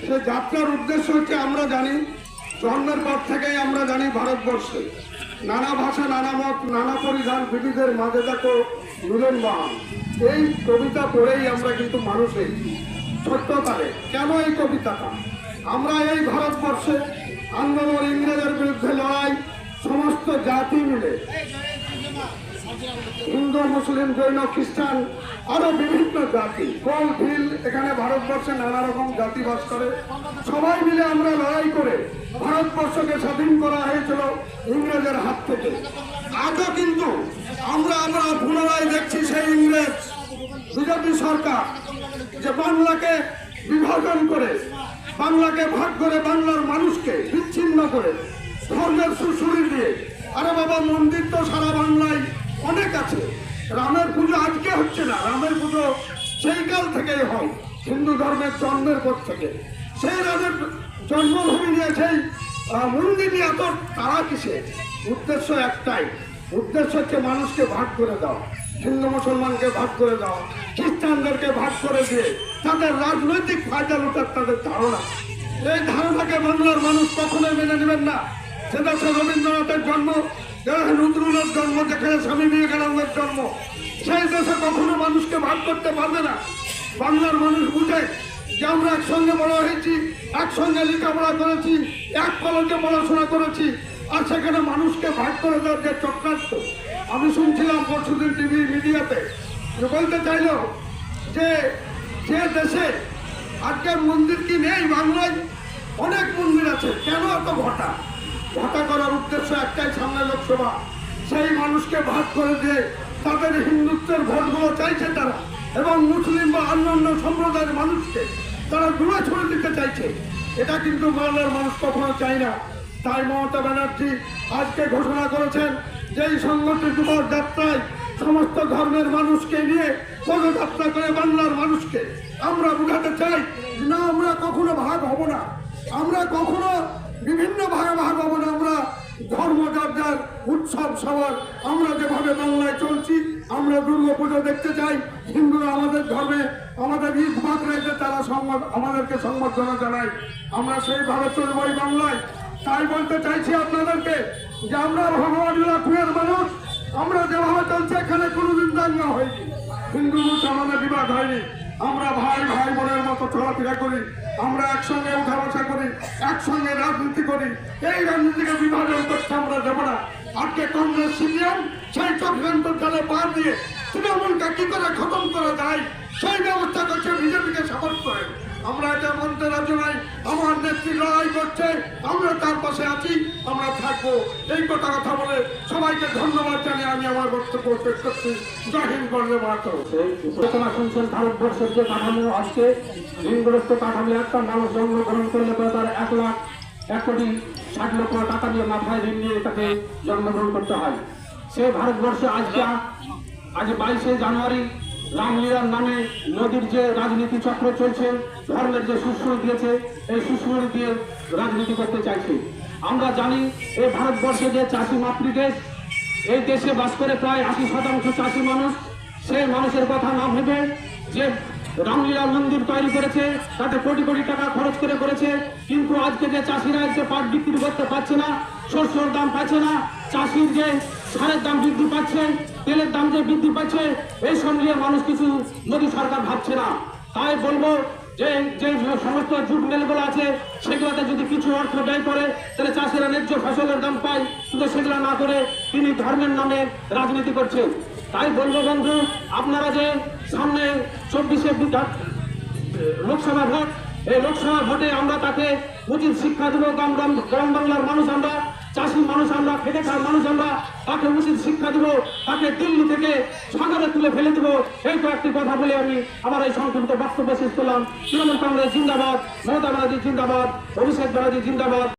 সে যাত্রার উদ্দেশ্য হচ্ছে আমরা জানি জন্মের পর থেকেই আমরা জানি ভারতবর্ষে নানা ভাষা, নানা মত, নানা পরিধান, বিবিধের মাঝে দেখো মিলন বাহান। এই কবিতা পড়েই আমরা কিন্তু মানুষ হয়েছি ছোট্টকালে। কেন এই কবিতাটা? আমরা এই ভারতবর্ষে আন্দোলন, ইংরেজের বিরুদ্ধে লড়াই, সমস্ত জাতি মিলে, হিন্দু, মুসলিম, জৈন, খ্রিস্টান, আরো বিভিন্ন জাতি, কোল ভিল, এখানে ভারতবর্ষে নানা রকম জাতি বাস করে। সবাই মিলে আমরা লড়াই করে ভারতবর্ষকে স্বাধীন করা হয়েছিল ইংরেজের হাত থেকে। আজও কিন্তু আমরা পুনরায় দেখছি সেই ইংরেজ বিজেপি সরকার যে বাংলাকে বিভাজন করে, বাংলাকে ভাগ করে, বাংলার মানুষকে বিচ্ছিন্ন করে, ধর্মের সুশুরি দিয়ে। আরে বাবা, মন্দির তো সারা বাংলায় অনেক আছে। রামের পুজো আজকে হচ্ছে না, রামের পুজো সেই কাল থেকেই হয়, হিন্দু ধর্মের জন্মের পর থেকে। সেই রামের জন্মভূমি নিয়ে সেই মন্দির নিয়ে এত তারা কিসে? উদ্দেশ্য একটাই, উদ্দেশ্য হচ্ছে মানুষকে ভাগ করে দাও, হিন্দু মুসলমানকে ভাগ করে দাও, খ্রিস্টানদেরকে ভাগ করে দিয়ে তাদের রাজনৈতিক ফায়দা লুটার তাদের ধারণা। এই ধারণাকে বাংলার মানুষ কখনোই মেনে নেবেন না। সে দেশে রবীন্দ্রনাথের জন্ম, নজরুলের জন্ম, যেখানে স্বামী বিবেকানন্দের জন্ম, সেই দেশে কখনো মানুষকে ভাগ করতে পারবে না। বাংলার মানুষ বুঝে যে আমরা একসঙ্গে বড় হয়েছি, একসঙ্গে লেখাপড়া করেছি, এক কলেজে পড়াশোনা করেছি, আর সেখানে মানুষকে ভাগ করে দেওয়ার যে চক্রান্ত। আমি শুনছিলাম পরশুদিন টিভি মিডিয়াতে, বলতে চাইল যে যে দেশে আজকের মন্দির কি নেই, বাংলায় অনেক মন্দির আছে, কেন এত ঘটা করার উদ্দেশ্য একটাই, সামনে লোকসভা। সেই মানুষকে ভাগ করে দিয়ে তাদের হিন্দুত্বের ভোটগুলো চাইছে তারা, এবং মুসলিম বা অন্যান্য সম্প্রদায়ের মানুষকে তারা দূরে ছড়ে দিতে চাইছে। এটা কিন্তু বাংলার মানুষ কখনো চায় না। তাই মমতা ব্যানার্জি আজকে ঘোষণা করেছেন যে এই সংগঠিত যাত্রায় সমস্ত ধর্মের মানুষকে নিয়ে পদযাত্রা করে বাংলার মানুষকে আমরা বোঝাতে চাই না, আমরা কখনো ভাগ হব না, আমরা কখনো বিভিন্ন ভাগে ভাগ হব না। আমরা ধর্ম যার যার, উৎসব সবার, আমরা যেভাবে বাংলায় চলছি, আমরা দুর্গা পুজো দেখতে চাই, হিন্দুরা আমাদের ধর্মে আমাদের ঈদ বাকরাইতে তারা আমাদেরকে সম্বর্ধনা জানায়, আমরা সেইভাবে চলবই বাংলায়। তাই বলতে চাইছি আপনাদেরকে যে আমরা ভগবান লাখুয়ের মানুষ, আমরা যেভাবে চলছে এখানে কোনোদিন দাঙ্গা হয়নি, হিন্দু মুসলমানের বিবাদ হয়নি। আমরা ভাই ভাই বোনের মতো চলাফেরা করি, আমরা একসঙ্গে উঠা বসা করি, একসঙ্গে রাজনীতি করি। এই রাজনীতিকে বিভাজন করতে আমরা দেব না। আজকে কংগ্রেস সিপিএম সেই চক্রান্ত জালে পা দিয়ে তৃণমূলকে কি করে খতম করা যায় সেই ব্যবস্থা করছে, বিজেপিকে সাপোর্ট করে। আমরা এটা মানতে রাজি নাই। আমার নেত্রী লড়াই করছে, আমরা তার পাশে আছি, আমরা থাকবো। এই কথা বলে সবাইকে ধন্যবাদ জানিয়ে আমি আমার বক্তব্য শেষ করছি। জয় হিন্দ, বন্দে মাতরম। সূচনা শুনছেন ভারতবর্ষের যে কাঠামো আজকে ঋণগ্রস্ত কাঠামো, একটা মানুষ জন্মগ্রহণ করলে পরে তার 1,60,00,000 টাকা দিয়ে মাথায় ঋণ নিয়ে তাকে জন্মগ্রহণ করতে হয়। সে ভারতবর্ষে আজ 22শে জানুয়ারি রামলীলার নামে নদীর যে রাজনীতি চক্র চলছে, ধর্মের যে সুশ্রয় দিয়েছে, এই সুশ্রয় দিয়ে রাজনীতি করতে চাইছে। আমরা জানি এই ভারতবর্ষে যে চাষি মাতৃদেশ, এই দেশে বাস করে প্রায় 80% চাষি মানুষ। সেই মানুষের কথা না ভেবে যে রামলীলা মন্দির তৈরি করেছে, তাতে কোটি কোটি টাকা খরচ করে করেছে, কিন্তু আজকে যে চাষিরা এসে পাট বিক্রি করতে পারছে না, শস্যর দাম পাচ্ছে না, চাষির যে সারের দাম বৃদ্ধি পাচ্ছে, তেলের দাম যে বৃদ্ধি পাচ্ছে, এই সব নিয়ে মানুষ কিছু মোদী সরকার ভাবছে না। তাই বলবো যে যে সমস্ত জুট মিলগুলো আছে সেগুলোতে যদি কিছু অর্থ ব্যয় করে তাহলে চাষিরা ন্যায্য ফসলের দাম পায়, কিন্তু সেগুলো না করে তিনি ধর্মের নামে রাজনীতি করছেন। তাই বলবো বন্ধু, আপনারা যে সামনে 24শে লোকসভা ভোট, এই লোকসভা ভোটে আমরা তাকে উচিত শিক্ষা দেবো। গ্রাম বাংলার মানুষ আমরা, চাষি মানুষ আমরা, খেটে খাওয়ার মানুষ আমরা, তাকে উচিত শিক্ষা দেবো, তাকে দিল্লি থেকে সাগরে তুলে ফেলে দেবো। এই কয়েকটি কথা বলে আমি আমার এই সংক্ষিপ্ত বক্তব্য শেষ করলাম। তৃণমূল কংগ্রেস জিন্দাবাদ, মমতা ব্যানার্জি জিন্দাবাদ, অভিষেক ব্যানার্জি জিন্দাবাদ।